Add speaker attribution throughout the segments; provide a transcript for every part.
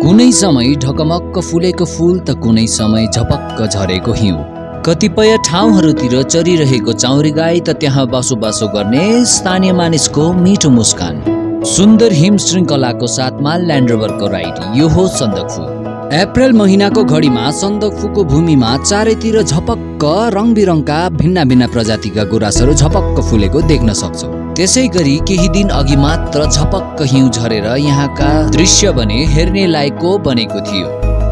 Speaker 1: कुनै समय ढकमक्क फुलेको फूल त कुनै समय झपक्क झरेको हिउँ। कतिपय ठाउँहरूतिर चरिरहेको चाउरी गाई त त्यहाँ बसोबासो गर्ने स्थानीय मानिसको मिठो मुस्कान। सुन्दर हिम श्रृङ्खलाको साथमा ल्यान्ड रोभरको राइड, यो हो सन्दकफू। अप्रेल महिनाको घडीमा सन्दकफूको भूमिमा चारैतिर झपक्क रङबिरङका भिन्न भिन्न प्रजातिका गुराँसहरू झपक्क फुलेको देख्न सक्छौ। त्यसै गरी केही दिन अघि मात्र झपक्क हिउँ झरेर यहाँका दृश्य भने हेर्ने लायकको बनेको थियो।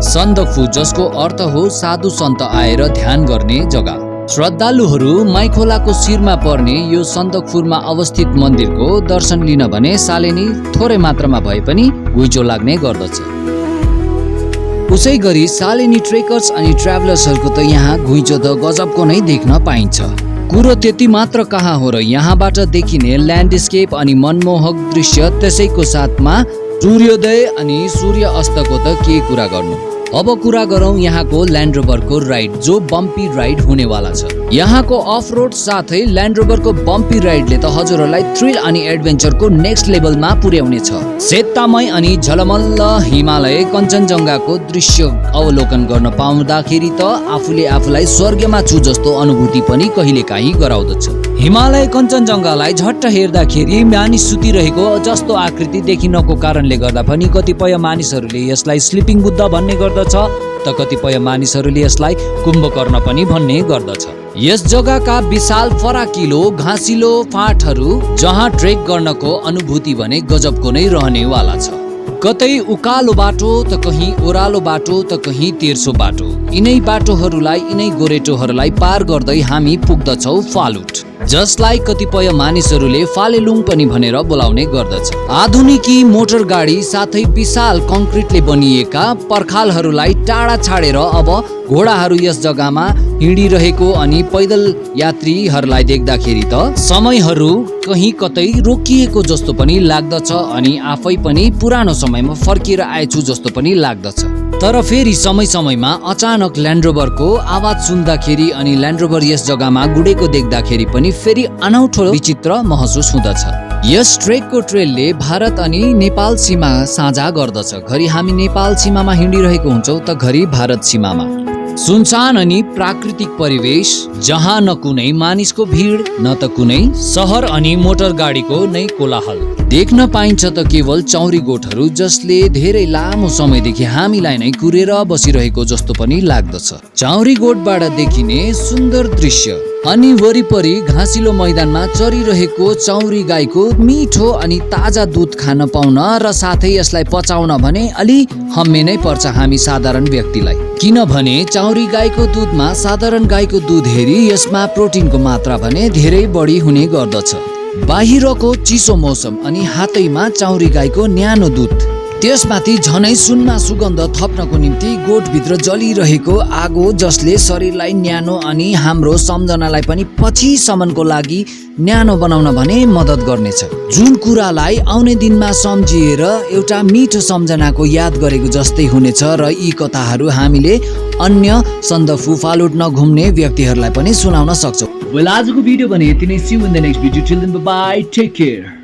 Speaker 1: सन्दकफू, जसको अर्थ हो साधु सन्त आएर ध्यान गर्ने जग्गा। श्रद्धालुहरू माइखोलाको शिरमा पर्ने यो सन्दकफूमा अवस्थित मन्दिरको दर्शन लिन भने सालेनी थोरै मात्रामा भए पनि घुइँचो लाग्ने गर्दछ। उसै गरी सालेनी ट्रेकर्स अनि ट्राभलर्सहरूको त यहाँ घुइँचो त गजबको नै देख्न पाइन्छ। कुरो त्यति मात्र कहाँ हो र यहाँबाट देखिने ल्यान्डस्केप अनि मनमोहक दृश्य, त्यसैको साथमा सूर्योदय अनि सूर्य अस्तको त के कुरा गर्नु। अब कुरा गरौँ यहाँको ल्यान्ड रोभरको राइड, जो बम्पी राइड हुनेवाला छ। यहाँको अफ रोड साथै ल्यान्ड रोभरको बम्पी राइडले त हजुरहरूलाई थ्रिल अनि एडभेन्चरको नेक्स्ट लेभलमा पुर्याउनेछ। सेततामय अनि झलमल्ल हिमालय कञ्चनजङ्घाको दृश्य अवलोकन गर्न पाउँदाखेरि त आफूलाई स्वर्गमा छु जस्तो अनुभूति पनि कहिलेकाहीँ गराउँदछ। हिमालय कञ्चनजङ्घालाई झट्ट हेर्दाखेरि मानिस सुतिरहेको जस्तो आकृति देखिनको कारणले गर्दा पनि कतिपय मानिसहरूले यसलाई स्लिपिङ बुद्ध भन्ने गर्दछ, त कतिपय मानिसहरूले यसलाई कुम्भकर्ण पनि भन्ने गर्दछ। यस जग्गाका विशाल फराकिलो घाँसिलो फाँटहरू जहाँ ट्रेक गर्नको अनुभूति भने गजबको नै रहनेवाला छ। कतै उकालो बाटो त कहीँ ओह्रालो बाटो त कहीँ तेर्सो बाटो। यिनै बाटोहरूलाई यिनै गोरेटोहरूलाई पार गर्दै हामी पुग्दछौ फालुट, जसलाई कतिपय मानिसहरूले फालेलुङ पनि भनेर बोलाउने गर्दछ। आधुनिकी मोटर गाडी साथै विशाल कङ्क्रिटले बनिएका पर्खालहरूलाई टाढा छाडेर अब घोडाहरू यस जग्गामा हिँडिरहेको अनि पैदल यात्रीहरूलाई देख्दाखेरि त समयहरू कहीँ कतै रोकिएको जस्तो पनि लाग्दछ अनि आफै पनि पुरानो समयमा फर्किएर आएछु जस्तो पनि लाग्दछ। तर फेरि समयमा अचानक ल्यान्ड रोभरको आवाज सुन्दाखेरि अनि ल्यान्ड रोभर यस जग्गामा गुडेको देख्दाखेरि पनि फेरि अनौठो विचित्र महसुस हुँदछ। यस ट्रेकको ट्रेलले भारत अनि नेपाल सीमा साझा गर्दछ। घरि हामी नेपाल सीमामा हिँडिरहेको हुन्छौँ त घरि भारत सीमामा। सुनसान अनि प्राकृतिक परिवेश, जहाँ न कुनै मानिसको भिड न त कुनै सहर अनि मोटर गाडीको नै कोलाहल देख्न पाइन्छ, त केवल चौरी गोठहरू जसले धेरै लामो समयदेखि हामीलाई नै कुरेर बसिरहेको जस्तो पनि लाग्दछ। चौरी गोठबाट देखिने सुन्दर दृश्य अनि वरिपरि घाँसिलो मैदानमा चरिरहेको चौरी गाईको मिठो अनि ताजा दुध खान पाउन र साथै यसलाई पचाउन भने अलि हम्मे नै पर्छ हामी साधारण व्यक्तिलाई। किनभने चौरी गाईको दुधमा साधारण गाईको दुध हेरी यसमा प्रोटिनको मात्रा भने धेरै बढी हुने गर्दछ। बाहिरको चिसो मौसम अनि हातैमा चौरी गाईको न्यानो दुध, त्यसमाथि झनै सुनमा सुगन्ध थप्नको निम्ति गोठभित्र जलिरहेको आगो, जसले शरीरलाई न्यानो अनि हाम्रो सम्झनालाई पनि पछिसम्मको लागि न्यानो बनाउन भने मद्दत गर्नेछ। जुन कुरालाई आउने दिनमा सम्झिएर एउटा मिठो सम्झनाको याद गरेको जस्तै हुनेछ र यी कथाहरू हामीले अन्य सन्दकफू फालुट नघुम्ने व्यक्तिहरूलाई पनि सुनाउन सक्छौँ। आजको भिडियो भने यति नै। See you in the next video. Till then bye, take care.